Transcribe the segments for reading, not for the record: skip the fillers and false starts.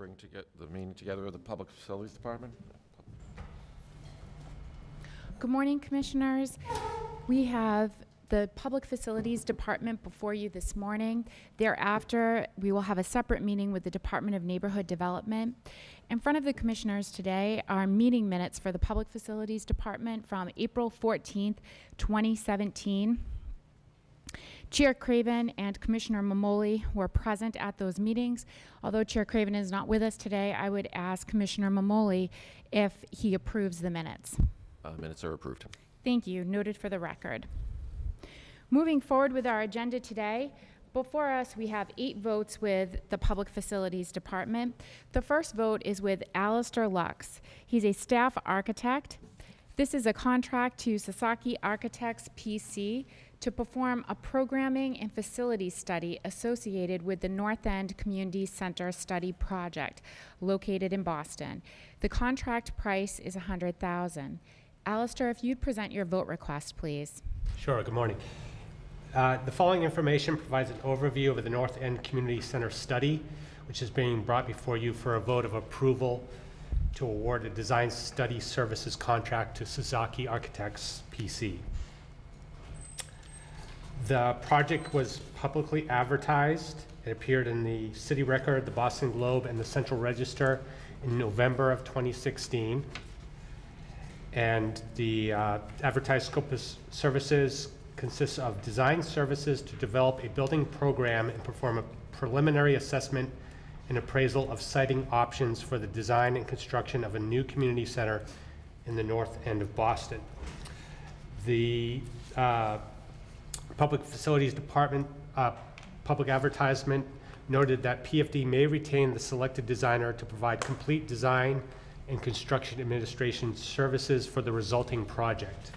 bring the meeting together with the Public Facilities Department. Good morning, Commissioners. We have the Public Facilities Department before you this morning. Thereafter, we will have a separate meeting with the Department of Neighborhood Development. In front of the Commissioners today are meeting minutes for the Public Facilities Department from April 14th, 2017. Chair Craven and Commissioner Mamoli were present at those meetings. Although Chair Craven is not with us today, I would ask Commissioner Mamoli if he approves the minutes. Minutes are approved. Thank you. Noted for the record. Moving forward with our agenda today, before us we have 8 votes with the Public Facilities Department. The first vote is with Alistair Lux. He's a staff architect. This is a contract to Sasaki Architects PC to perform a programming and facility study associated with the North End Community Center Study Project located in Boston. The contract price is $100,000. Alistair, if you'd present your vote request, please. Sure, good morning. The following information provides an overview of the North End Community Center study, which is being brought before you for a vote of approval to award a design study services contract to Sasaki Architects PC. The project was publicly advertised. It appeared in the City Record, the Boston Globe, and the Central Register in November of 2016. And the advertised scope of services consists of design services to develop a building program and perform a preliminary assessment and appraisal of siting options for the design and construction of a new community center in the North End of Boston. The Public Facilities Department public advertisement noted that PFD may retain the selected designer to provide complete design and construction administration services for the resulting project.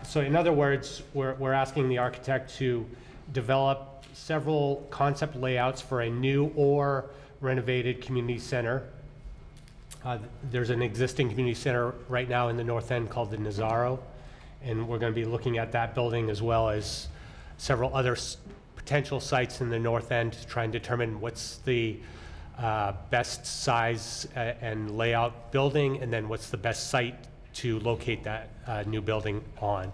So in other words, we're asking the architect to develop several concept layouts for a new or renovated community center. There's an existing community center right now in the North End called the Nazaro, and we're going to be looking at that building as well as several other potential sites in the North End to try and determine what's the best size and layout building, and then what's the best site to locate that new building on.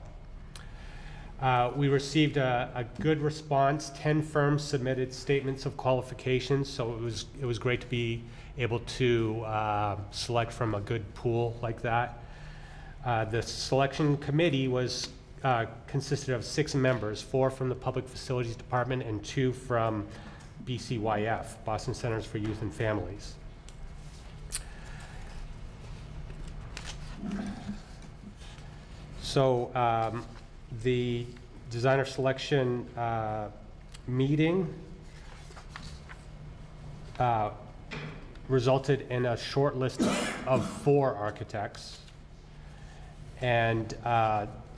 We received a good response. 10 firms submitted statements of qualifications, so it was great to be able to select from a good pool like that. The selection committee was consisted of 6 members, 4 from the Public Facilities Department and 2 from BCYF, Boston Centers for Youth and Families. So the designer selection meeting resulted in a short list of 4 architects, and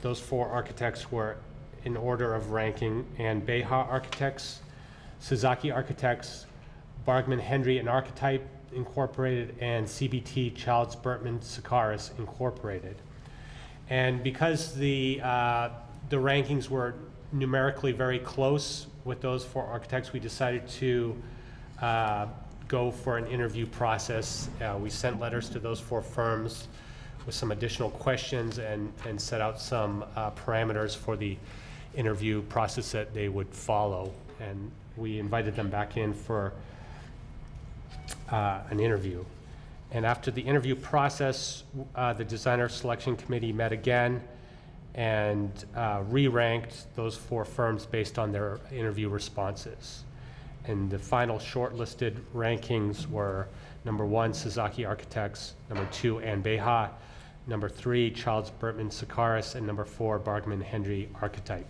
those 4 architects were in order of ranking: and Beha Architects, Sasaki Architects, Bargman Hendry and Archetype Incorporated, and CBT Childs Bertman Sakaris Incorporated. And because the rankings were numerically very close with those 4 architects, we decided to go for an interview process. We sent letters to those 4 firms with some additional questions and set out some parameters for the interview process that they would follow. And we invited them back in for an interview. And after the interview process, the designer selection committee met again and re-ranked those 4 firms based on their interview responses. And the final shortlisted rankings were number 1, Sasaki Architects, number 2, Ann Beha, number 3, Childs Bertman Sakaris, and number 4, Bargman Hendry Archetype.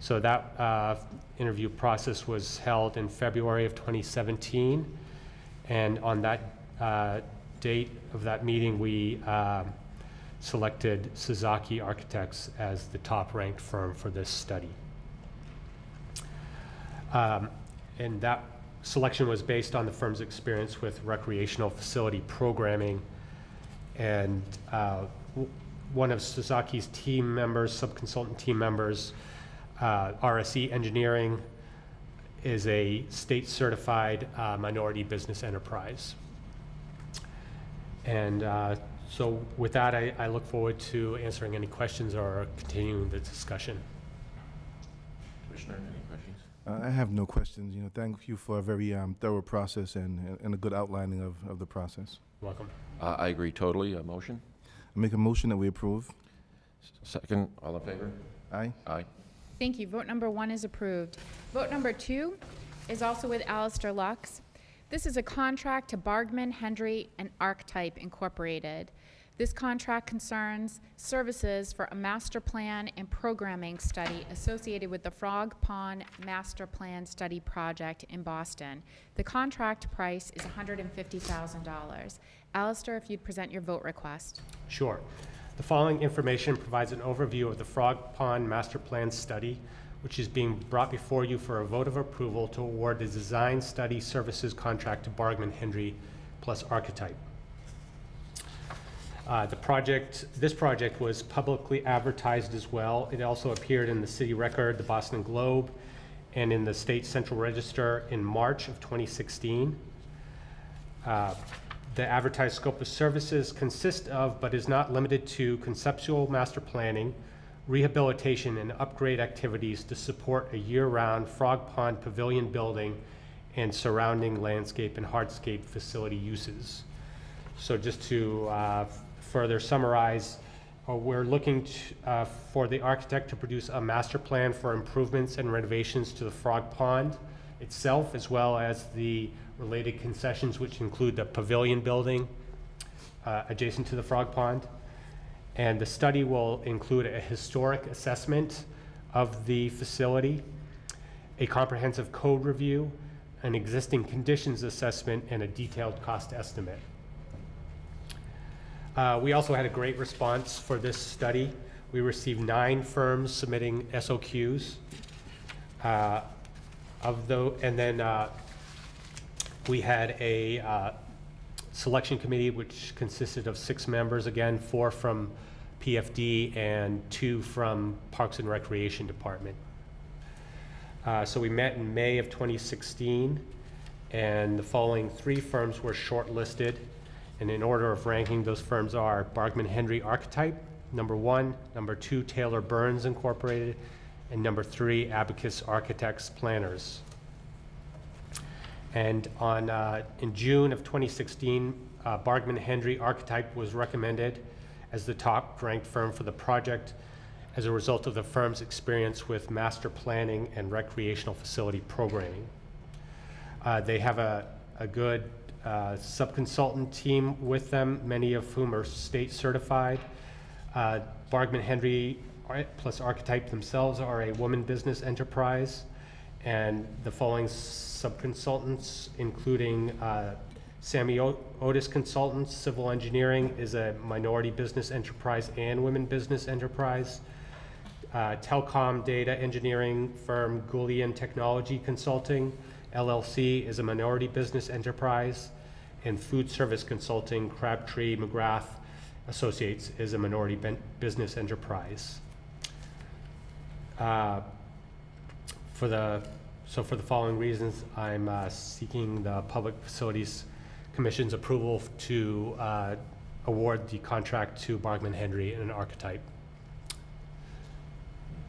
So that interview process was held in February of 2017, and on that date of that meeting, we selected Sasaki Architects as the top-ranked firm for this study. And that selection was based on the firm's experience with recreational facility programming, and one of Sasaki's team members, sub-consultant team members, RSE Engineering, is a state-certified minority business enterprise. And so with that, I look forward to answering any questions or continuing the discussion. Commissioner, any questions? I have no questions. Thank you for a very thorough process and a good outlining of the process. Welcome. I agree totally. A motion? I make a motion that we approve. Second, all in favor? Aye. Aye. Thank you. Vote number 1 is approved. Vote number 2 is also with Alistair Lux. This is a contract to Bargman, Hendry, and Archetype Incorporated. This contract concerns services for a master plan and programming study associated with the Frog Pond Master Plan Study Project in Boston. The contract price is $150,000. Alistair, if you'd present your vote request. Sure. The following information provides an overview of the Frog Pond Master Plan Study, which is being brought before you for a vote of approval to award the design study services contract to Bargman, Hendry plus Archetype. This project was publicly advertised as well. It also appeared in the City Record, the Boston Globe, and in the State Central Register in March of 2016. The advertised scope of services consists of, but is not limited to, conceptual master planning, rehabilitation, and upgrade activities to support a year-round Frog Pond Pavilion building and surrounding landscape and hardscape facility uses. So just to further summarize, we're looking for the architect to produce a master plan for improvements and renovations to the Frog Pond itself, as well as the related concessions, which include the pavilion building adjacent to the Frog Pond. And the study will include a historic assessment of the facility, a comprehensive code review, an existing conditions assessment, and a detailed cost estimate. We also had a great response for this study. We received 9 firms submitting SOQs. We had a selection committee which consisted of 6 members, again, 4 from PFD and 2 from Parks and Recreation Department. So we met in May of 2016, and the following 3 firms were shortlisted. And in order of ranking, those firms are Bargman Hendry Archetype, number 1, number 2, Taylor Burns Incorporated, and number 3, Abacus Architects Planners. And in June of 2016, Bargman Hendry Archetype was recommended as the top-ranked firm for the project as a result of the firm's experience with master planning and recreational facility programming. They have a good sub-consultant team with them, many of whom are state certified. Bargman Hendry plus Archetype themselves are a woman business enterprise, and the following sub-consultants, including Sammy Otis Consultants, Civil Engineering, is a minority business enterprise and women business enterprise. Telecom data engineering firm Goulian Technology Consulting, LLC, is a minority business enterprise, and food service consulting Crabtree McGrath Associates is a minority business enterprise. For the following reasons, I'm seeking the Public Facilities Commission's approval to award the contract to Bargman Hendry and an Archetype.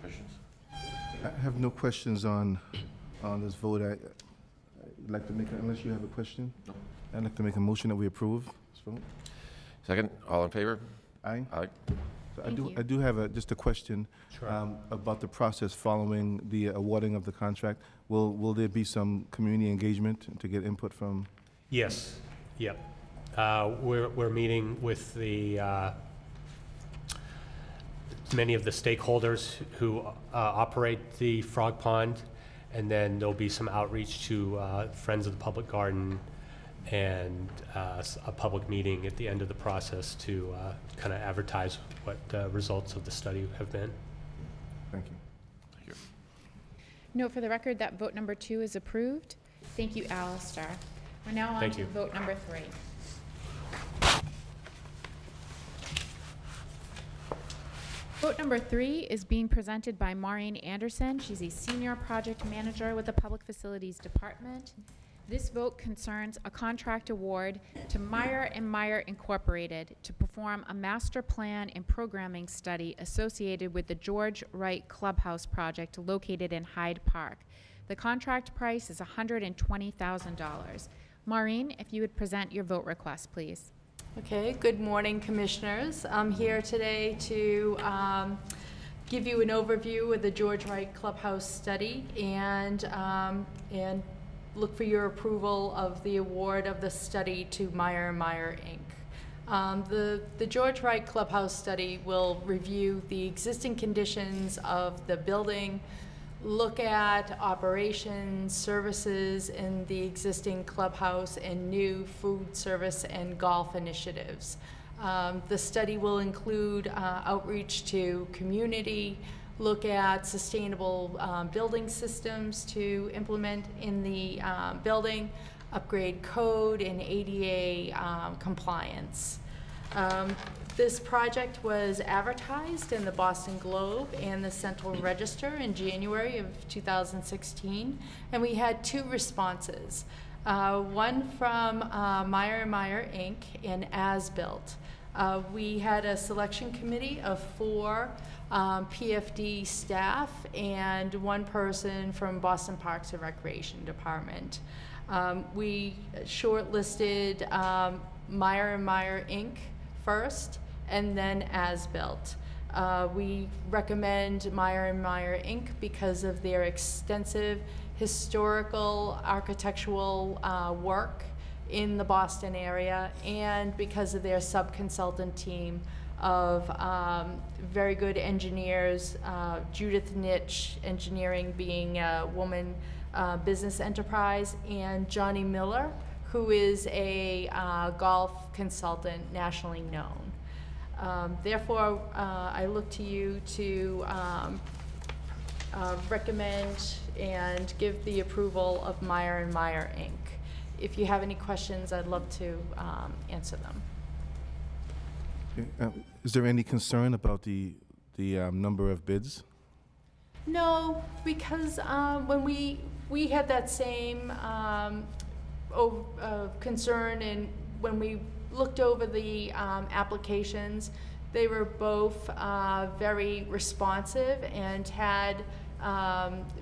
Questions? I have no questions on this vote. I'd like to make, unless you have a question? No. I'd like to make a motion that we approve this vote. Second, all in favor? Aye. Aye. So Thank you. I do have just a question. Sure. About the process following the awarding of the contract. Will there be some community engagement to get input from? Yes. Yep. We're meeting with the many of the stakeholders who operate the Frog Pond, and then there'll be some outreach to Friends of the Public Garden and a public meeting at the end of the process to kind of advertise what the results of the study have been. Thank you. Thank you. Note for the record that vote number 2 is approved. Thank you, Alistair. We're now on Thank to you. vote number 3. Vote number 3 is being presented by Maureen Anderson. She's a senior project manager with the Public Facilities Department. This vote concerns a contract award to Meyer & Meyer Incorporated to perform a master plan and programming study associated with the George Wright Clubhouse project located in Hyde Park. The contract price is $120,000. Maureen, if you would present your vote request, please. Okay, good morning, Commissioners. I'm here today to give you an overview of the George Wright Clubhouse study and look for your approval of the award of the study to Meyer & Meyer, Inc. The George Wright Clubhouse study will review the existing conditions of the building, look at operations, services in the existing clubhouse, and new food service and golf initiatives. The study will include outreach to community, look at sustainable building systems to implement in the building, upgrade code and ADA compliance. This project was advertised in the Boston Globe and the Central Register in January of 2016, and we had 2 responses. One from Meyer & Meyer, Inc. and As-Built. We had a selection committee of 4 PFD staff and 1 person from Boston Parks and Recreation Department. We shortlisted Meyer & Meyer, Inc. first, and then As-Built. We recommend Meyer & Meyer, Inc. because of their extensive historical architectural work in the Boston area, and because of their sub-consultant team of very good engineers, Judith Nitsch Engineering being a woman business enterprise, and Johnny Miller, who is a golf consultant nationally known. Therefore, I look to you to recommend and give the approval of Meyer & Meyer, Inc. If you have any questions, I'd love to answer them. Okay. Is there any concern about the number of bids? No, because when we had that same concern, and when we looked over the applications, they were both very responsive and had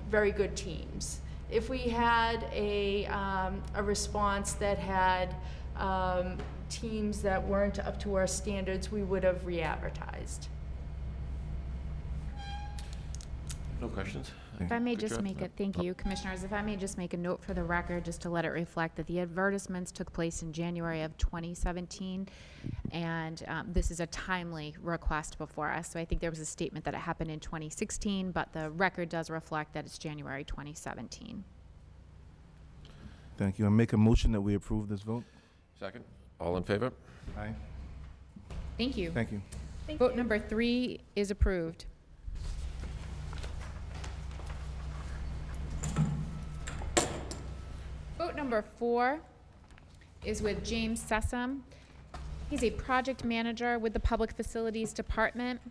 very good teams. If we had a response that had teams that weren't up to our standards, we would have re-advertised. No questions? If I may Good just job. make it, thank you, Commissioners, if I may just make a note for the record, just to let it reflect that the advertisements took place in January of 2017, and this is a timely request before us. So I think there was a statement that it happened in 2016, but the record does reflect that it's January 2017. Thank you. I make a motion that we approve this vote. Second. All in favor? Aye. Thank you. Thank you. Vote number 3 is approved. Vote number 4 is with James Sessom. He's a project manager with the Public Facilities Department.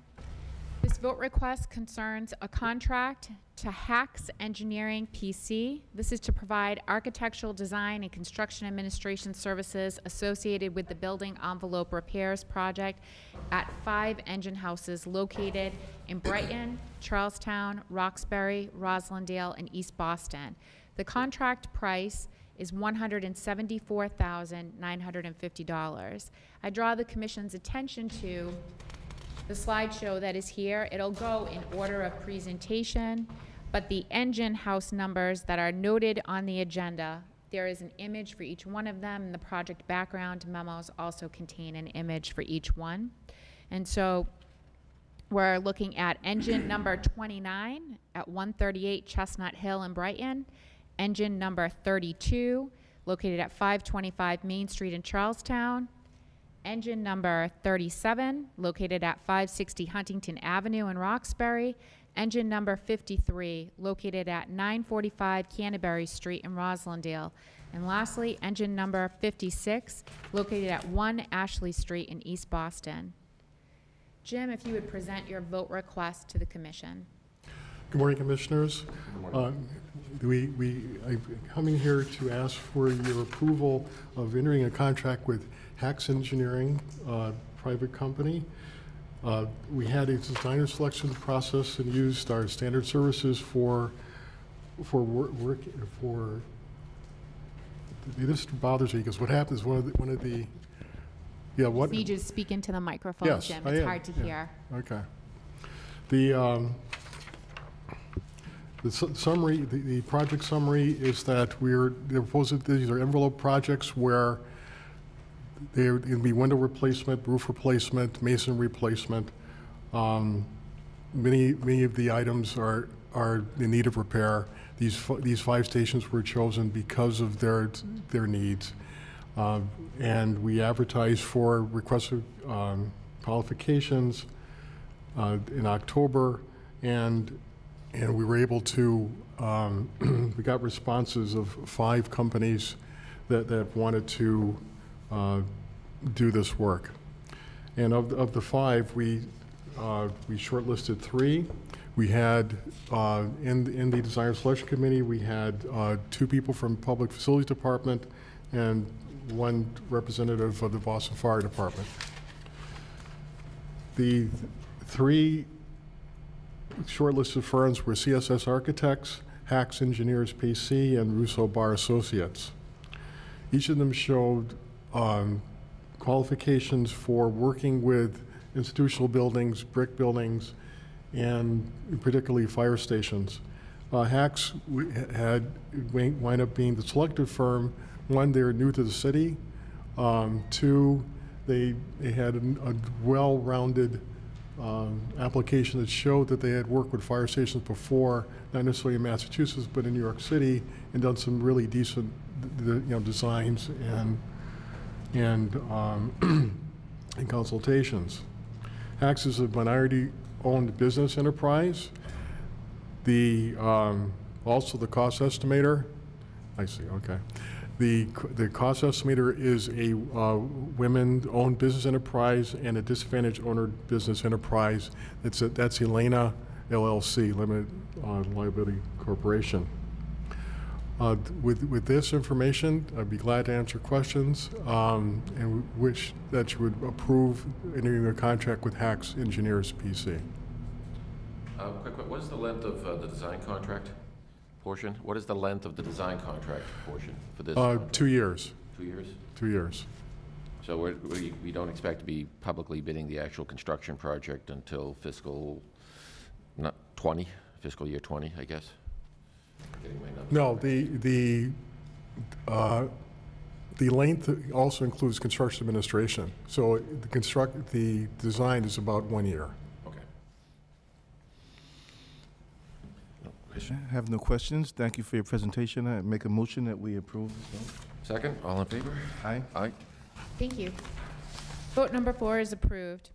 This vote request concerns a contract to Hacks Engineering PC. This is to provide architectural design and construction administration services associated with the building envelope repairs project at 5 engine houses located in Brighton, Charlestown, Roxbury, Roslindale, and East Boston. The contract price is $174,950. I draw the Commission's attention to the slideshow that is here. It'll go in order of presentation, but the engine house numbers that are noted on the agenda, there is an image for each one of them, and the project background memos also contain an image for each one. And so we're looking at engine number 29 at 138 Chestnut Hill in Brighton, engine number 32 located at 525 Main Street in Charlestown, engine number 37 located at 560 Huntington Avenue in Roxbury, engine number 53 located at 945 Canterbury Street in Roslindale, and lastly engine number 56 located at 1 Ashley Street in East Boston. Jim, if you would present your vote request to the commission. Good morning, Commissioners. I'm coming here to ask for your approval of entering a contract with Hughes Engineering, private company. We had a designer selection process and used our standard services for work. This bothers me because what happens, one of the yeah, what? Need you to speak into the microphone, Yes, Jim. I It's am. hard to Yeah. hear. Okay. The summary, the project summary is that they're proposing, these are envelope projects where they're going to be window replacement, roof replacement, mason replacement. Many of the items are in need of repair. These 5 stations were chosen because of their needs. And we advertised for requested qualifications in October, and we were able to, we got responses of 5 companies that wanted to do this work. And of the 5, we shortlisted 3. We had, in the Designer Selection Committee, we had 2 people from Public Facilities Department and 1 representative of the Boston Fire Department. The 3 shortlisted firms were CSS Architects, Hughes Engineers PC, and Russo Bar Associates. Each of them showed qualifications for working with institutional buildings, brick buildings, and particularly fire stations. Hughes had wind up being the selected firm. 1, they're new to the city. 2, they had a well-rounded application that showed that they had worked with fire stations before, not necessarily in Massachusetts, but in New York City, and done some really decent, designs and consultations. Hughes is a minority-owned business enterprise. Also the cost estimator. I see. Okay. The cost estimator is a women-owned business enterprise and a disadvantaged owner business enterprise. That's Elena LLC, Limited Liability Corporation. With this information, I'd be glad to answer questions, and wish that you would approve entering a contract with Hughes Engineers PC. Quick, what is the length of the design contract portion? What is the length of the design contract portion for this? 2 years. 2 years? 2 years. So we don't expect to be publicly bidding the actual construction project until fiscal, not 20, fiscal year 20, I guess? Getting my numbers No, right. the length also includes construction administration. So the design is about 1 year. Okay. I have no questions. Thank you for your presentation. I make a motion that we approve this vote. Second, all in favor? Aye. Aye. Thank you. Vote number 4 is approved.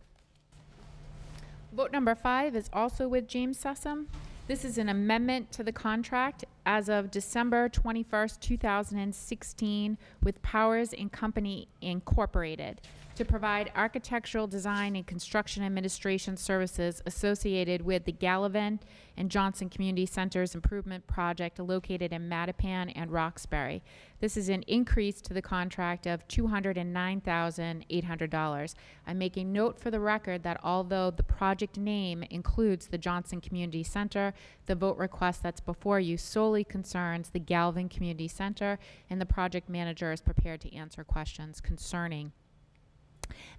Vote number 5 is also with James Sussum. This is an amendment to the contract as of December 21st, 2016 with Powers and Company Incorporated to provide architectural design and construction administration services associated with the Gallivan and Johnson Community Centers improvement project located in Mattapan and Roxbury. This is an increase to the contract of $209,800. I'm making note for the record that although the project name includes the Johnson Community Center, the vote request that's before you solely concerns the Galvin Community Center, and the project manager is prepared to answer questions concerning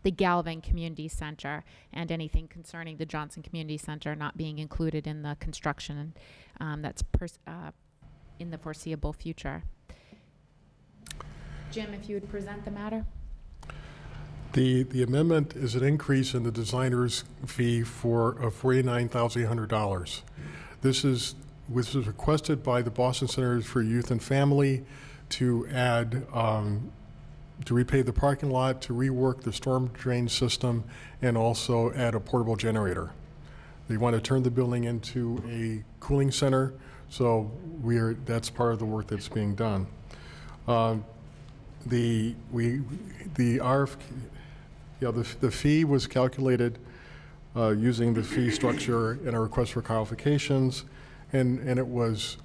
the Galvin Community Center and anything concerning the Johnson Community Center not being included in the construction that's in the foreseeable future. Jim, if you would present the matter. The amendment is an increase in the designer's fee for $49,800. This was requested by the Boston Center for Youth and Family to add to repave the parking lot, to rework the storm drain system, and also add a portable generator. They want to turn the building into a cooling center, so that's part of the work that's being done. The fee was calculated using the fee structure and a request for qualifications, and it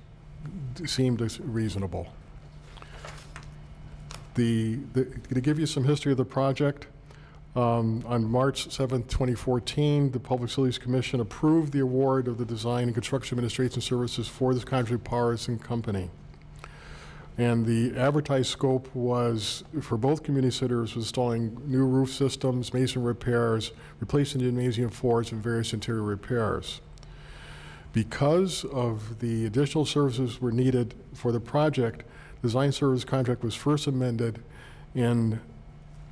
seemed reasonable. To give you some history of the project, on March 7th, 2014, the Public Facilities Commission approved the award of the design and construction administration services for this contract Powers and Company. And the advertised scope was, for both community centers, installing new roof systems, mason repairs, replacing gymnasium floors, and various interior repairs. Because of the additional services were needed for the project, the design service contract was first amended in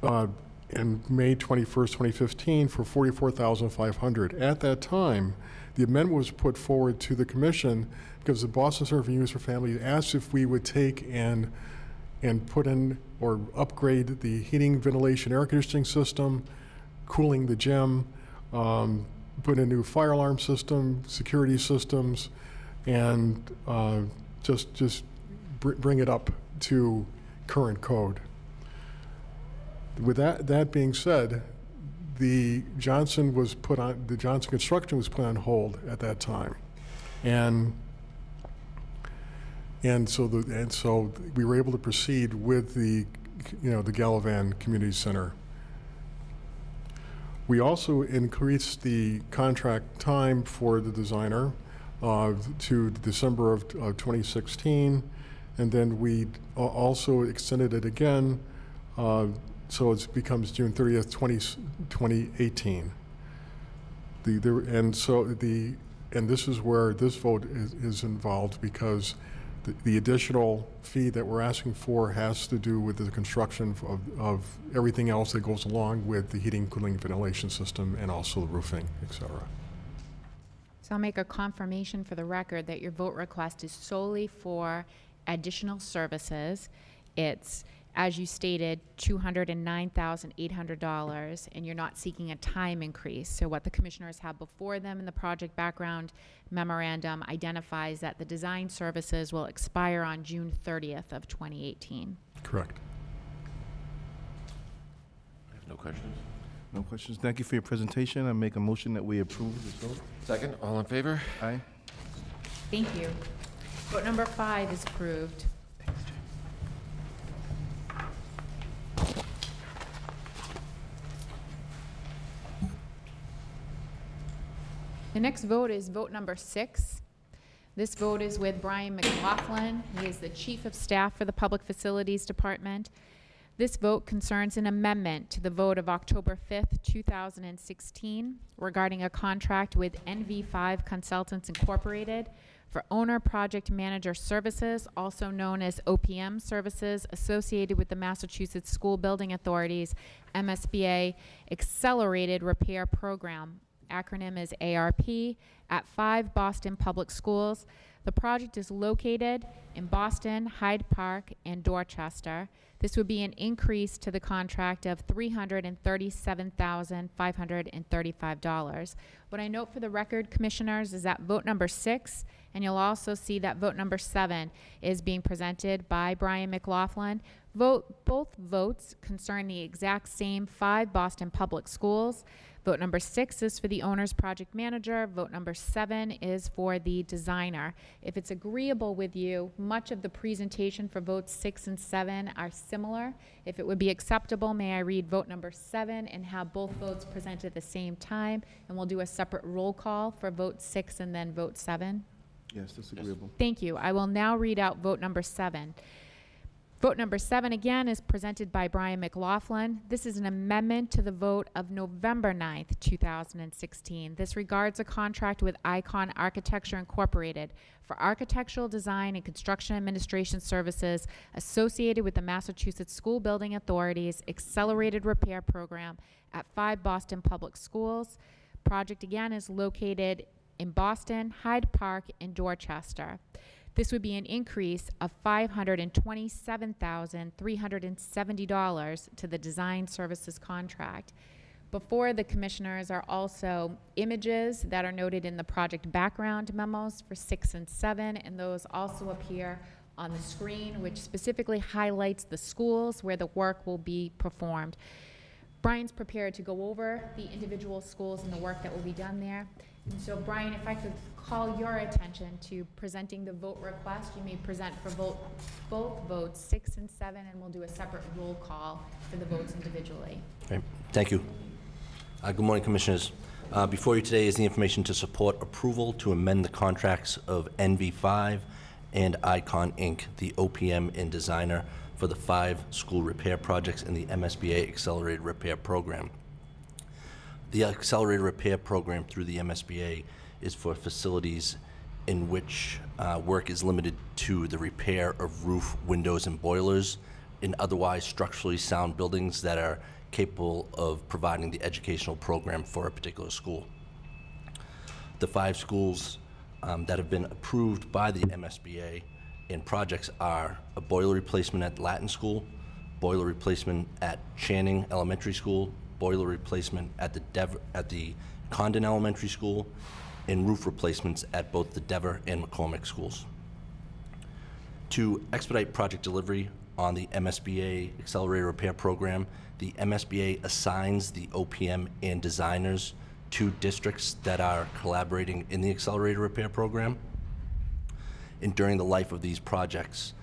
May 21st, 2015 for $44,500. At that time, the amendment was put forward to the commission because the Boston Center for Youth for Families asked if we would take and put in or upgrade the heating, ventilation, air conditioning system, cooling the gym, put in a new fire alarm system, security systems, and just bring it up to current code. With that being said, the Johnson construction was put on hold at that time, and so we were able to proceed with the Gallivan Community Center. We also increased the contract time for the designer to December of 2016, and then we also extended it again. So it becomes June 30th, 2018. And this is where this vote is involved, because the additional fee that we're asking for has to do with the construction of everything else that goes along with the heating, cooling, ventilation system, and also the roofing, et cetera. So I'll make a confirmation for the record that your vote request is solely for additional services. It's, as you stated, $209,800, and you're not seeking a time increase. So what the commissioners have before them in the project background memorandum identifies that the design services will expire on June 30th of 2018. Correct. I have no questions. No questions. Thank you for your presentation. I make a motion that we approve this vote. Second, all in favor? Aye. Thank you. Vote number 5 is approved. The next vote is vote number 6. This vote is with Brian McLaughlin. He is the Chief of Staff for the Public Facilities Department. This vote concerns an amendment to the vote of October 5th, 2016 regarding a contract with NV5 Consultants Incorporated for owner project manager services, also known as OPM services, associated with the Massachusetts School Building Authority's MSBA Accelerated Repair Program. Acronym is ARP, at 5 Boston Public Schools. The project is located in Boston, Hyde Park, and Dorchester. This would be an increase to the contract of $337,535. What I note for the record, commissioners, is that vote number 6, and you'll also see that vote number 7 is being presented by Brian McLaughlin. Both votes concern the exact same 5 Boston Public Schools. Vote number 6 is for the owner's project manager. Vote number 7 is for the designer. If it's agreeable with you, much of the presentation for votes 6 and 7 are similar. If it would be acceptable, may I read vote number 7 and have both votes presented at the same time? And we'll do a separate roll call for vote 6 and then vote 7. Yes, that's agreeable. Thank you. I will now read out vote number 7. Vote number 7, again, is presented by Brian McLaughlin. This is an amendment to the vote of November 9th, 2016. This regards a contract with Icon Architecture Incorporated for architectural design and construction administration services associated with the Massachusetts School Building Authority's Accelerated Repair Program at 5 Boston Public Schools. Project, again, is located in Boston, Hyde Park, and Dorchester. This would be an increase of $527,370 to the design services contract. Before the commissioners are also images that are noted in the project background memos for 6 and 7, and those also appear on the screen, which specifically highlights the schools where the work will be performed. Brian's prepared to go over the individual schools and the work that will be done there. And so Brian, if I could call your attention to presenting the vote request, you may present for both votes 6 and 7, and we'll do a separate roll call for the votes individually. Okay. Thank you. Good morning, Commissioners. Before you today is the information to support approval to amend the contracts of NV5 and Icon Inc., the OPM and designer for the 5 school repair projects in the MSBA Accelerated Repair Program. The Accelerated Repair Program through the MSBA is for facilities in which work is limited to the repair of roof, windows, and boilers in otherwise structurally sound buildings that are capable of providing the educational program for a particular school. The 5 schools that have been approved by the MSBA in projects are a boiler replacement at Latin School, boiler replacement at Channing Elementary School, boiler replacement at the Condon Elementary School, and roof replacements at both the Dever and McCormick schools. To expedite project delivery on the MSBA Accelerated Repair Program, the MSBA assigns the OPM and designers to districts that are collaborating in the Accelerated Repair Program. And during the life of these projects,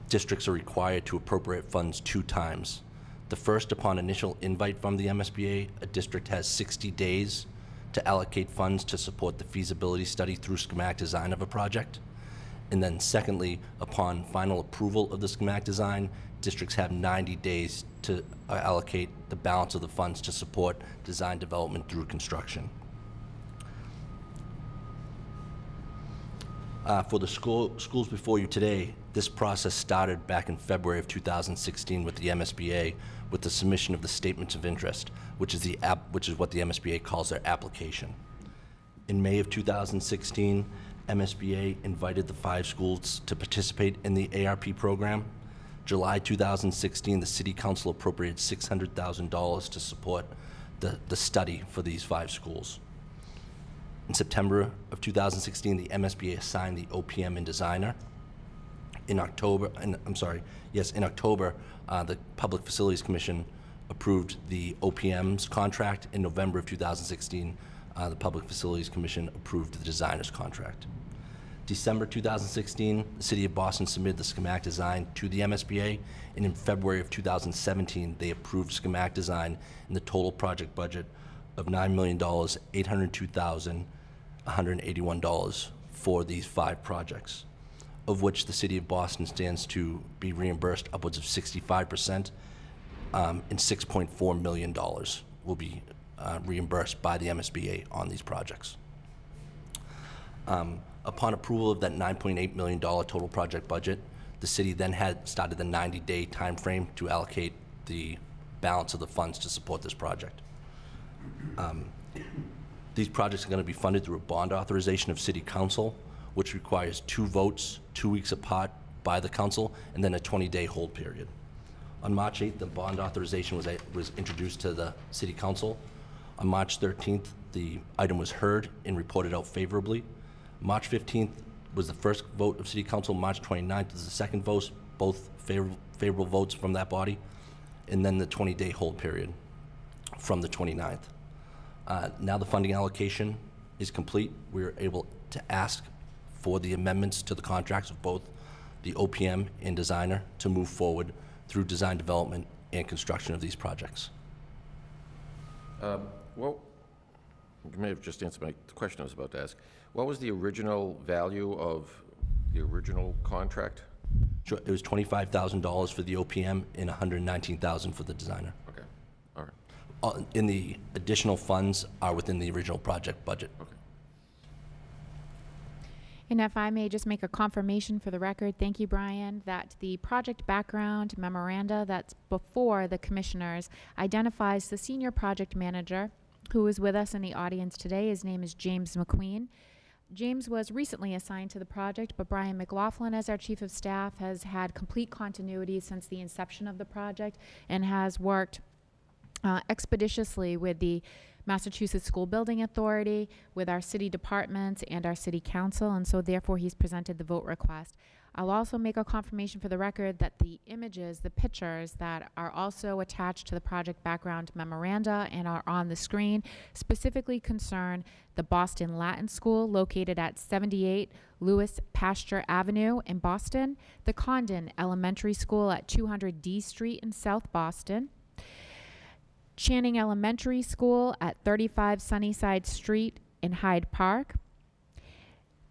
districts are required to appropriate funds 2 times. The first, upon initial invite from the MSBA, a district has 60 days to allocate funds to support the feasibility study through schematic design of a project. And then secondly, upon final approval of the schematic design, districts have 90 days to allocate the balance of the funds to support design development through construction. For the schools before you today, this process started back in February of 2016 with the MSBA with the submission of the statements of interest, which is what the MSBA calls their application. In May of 2016, MSBA invited the 5 schools to participate in the ARP program. July 2016, the City Council appropriated $600,000 to support the study for these 5 schools. In September of 2016, the MSBA assigned the OPM and designer. In October, the Public Facilities Commission approved the OPM's contract. In November of 2016, the Public Facilities Commission approved the designer's contract. December 2016, the City of Boston submitted the schematic design to the MSBA, and in February of 2017, they approved schematic design in the total project budget of $9,802,181 for these 5 projects, of which the City of Boston stands to be reimbursed upwards of 65%, and $6.4 million will be reimbursed by the MSBA on these projects. Upon approval of that $9.8 million total project budget, the city then started the 90-day time frame to allocate the balance of the funds to support this project. These projects are going to be funded through a bond authorization of City Council, which requires 2 votes 2 weeks apart by the council, and then a 20-day hold period. On March 8th, the bond authorization was introduced to the City Council. On March 13th, the item was heard and reported out favorably. March 15th was the first vote of City Council. March 29th was the second vote, both favorable votes from that body, and then the 20-day hold period from the 29th. Now the funding allocation is complete. We are able to ask for the amendments to the contracts of both the OPM and designer to move forward through design development and construction of these projects. Well, you may have just answered the question I was about to ask. What was the original value of the original contract? Sure, it was $25,000 for the OPM and $119,000 for the designer. Okay, all right. And the additional funds are within the original project budget. Okay. And if I may just make a confirmation for the record, thank you, Brian, that the project background memoranda that's before the commissioners identifies the senior project manager who is with us in the audience today. His name is James McQueen. James was recently assigned to the project, but Brian McLaughlin, as our chief of staff, has had complete continuity since the inception of the project and has worked expeditiously with the Massachusetts School Building Authority, with our city departments and our city council, and so therefore he's presented the vote request. I'll also make a confirmation for the record that the images, the pictures that are also attached to the project background memoranda and are on the screen specifically concern the Boston Latin School located at 78 Lewis Pasture Avenue in Boston, the Condon Elementary School at 200 D Street in South Boston, Channing Elementary School at 35 Sunnyside Street in Hyde Park,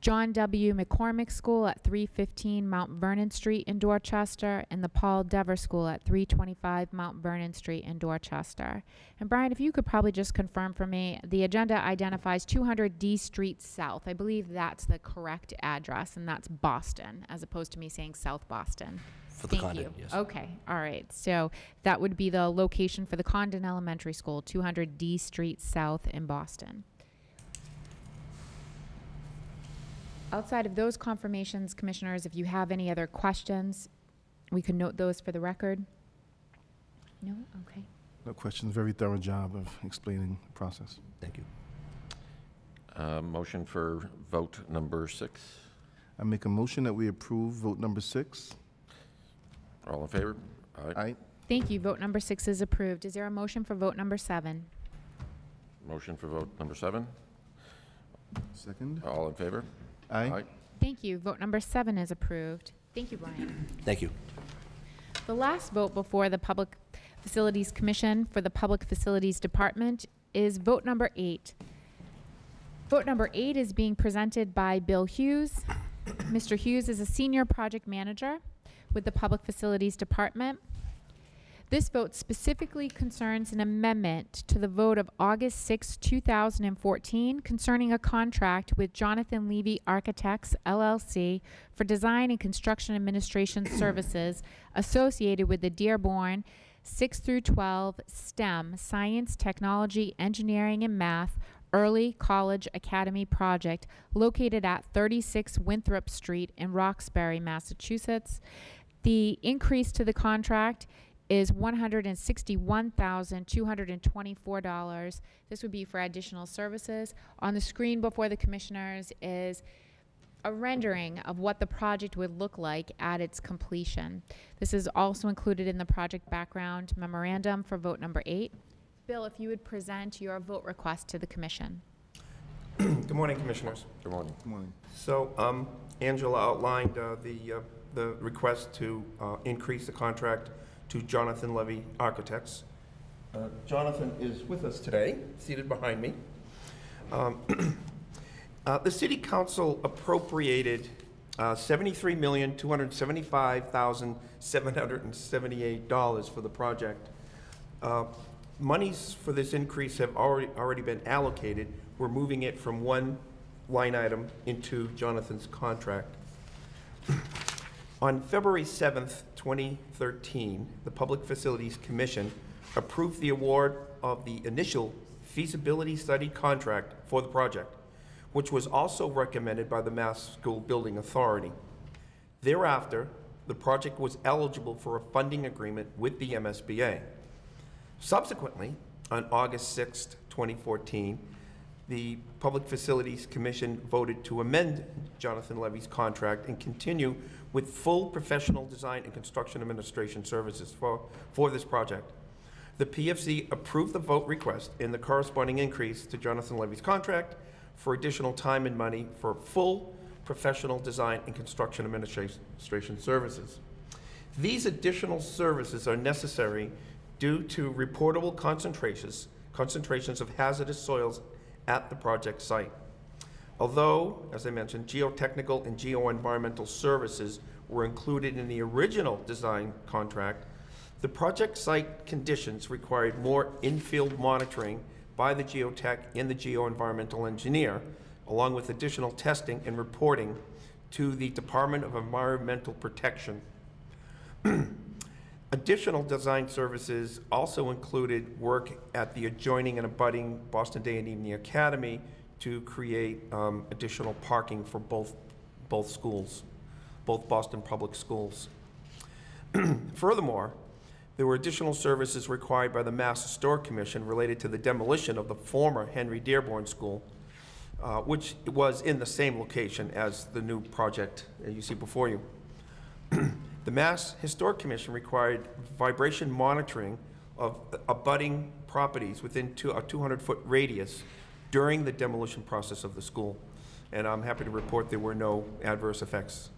John W. McCormick School at 315 Mount Vernon Street in Dorchester, and the Paul Dever School at 325 Mount Vernon Street in Dorchester. And Brian, if you could probably just confirm for me, the agenda identifies 200 D Street South. I believe that's the correct address, and that's Boston, as opposed to me saying South Boston. For the Thank Condon, you. yes. Okay, all right. So that would be the location for the Condon Elementary School, 200 D Street South in Boston. Outside of those confirmations, commissioners, if you have any other questions, we can note those for the record. No? Okay. No questions. Very thorough job of explaining the process. Thank you. Motion for vote number 6. I make a motion that we approve vote number 6. All in favor? Aye. Thank you. Vote number 6 is approved. Is there a motion for vote number 7? Motion for vote number 7. Second. All in favor? Aye. Thank you. Vote number 7 is approved. Thank you, Brian. Thank you. The last vote before the Public Facilities Commission for the Public Facilities Department is vote number 8. Vote number 8 is being presented by Bill Hughes. Mr. Hughes is a senior project manager with the Public Facilities Department. This vote specifically concerns an amendment to the vote of August 6, 2014 concerning a contract with Jonathan Levy Architects, LLC for design and construction administration services associated with the Dearborn 6 through 12 STEM, Science, Technology, Engineering, and Math Early College Academy project located at 36 Winthrop Street in Roxbury, Massachusetts. The increase to the contract is $161,224. This would be for additional services. On the screen before the commissioners is a rendering of what the project would look like at its completion. This is also included in the project background memorandum for vote number 8. Bill, if you would present your vote request to the commission. Good morning, Commissioners. Good morning. Good morning. So Angela outlined the request to increase the contract to Jonathan Levy Architects. Jonathan is with us today, seated behind me. The City Council appropriated $73,275,778 for the project. Monies for this increase have already been allocated. We're moving it from one line item into Jonathan's contract. On February 7th, 2013, the Public Facilities Commission approved the award of the initial feasibility study contract for the project, which was also recommended by the Mass School Building Authority. Thereafter, the project was eligible for a funding agreement with the MSBA. Subsequently, on August 6, 2014, the Public Facilities Commission voted to amend Jonathan Levy's contract and continue with full professional design and construction administration services for this project. The PFC approved the vote request and the corresponding increase to Jonathan Levy's contract for additional time and money for full professional design and construction administration services. These additional services are necessary due to reportable concentrations of hazardous soils at the project site. Although, as I mentioned, geotechnical and geoenvironmental services were included in the original design contract, the project site conditions required more in-field monitoring by the geotech and the geoenvironmental engineer, along with additional testing and reporting to the Department of Environmental Protection. Additional design services also included work at the adjoining and abutting Boston Day and Evening Academy to create additional parking for both schools, both Boston public schools. Furthermore, there were additional services required by the Mass Historic Commission related to the demolition of the former Henry Dearborn School, which was in the same location as the new project you see before you. The Mass Historic Commission required vibration monitoring of abutting properties within a 200-foot radius during the demolition process of the school. And I'm happy to report there were no adverse effects.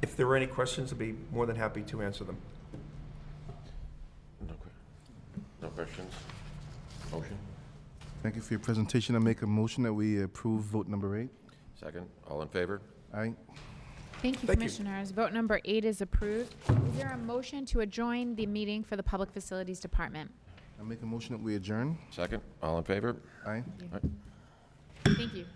If there were any questions, I'd be more than happy to answer them. No questions? Motion? Thank you for your presentation. I make a motion that we approve vote number 8. Second. All in favor? Aye. Thank you, Thank you. Commissioners. Vote number 8 is approved. Is there a motion to adjourn the meeting for the Public Facilities Department? I make a motion that we adjourn. Second. All in favor? Aye. Thank you.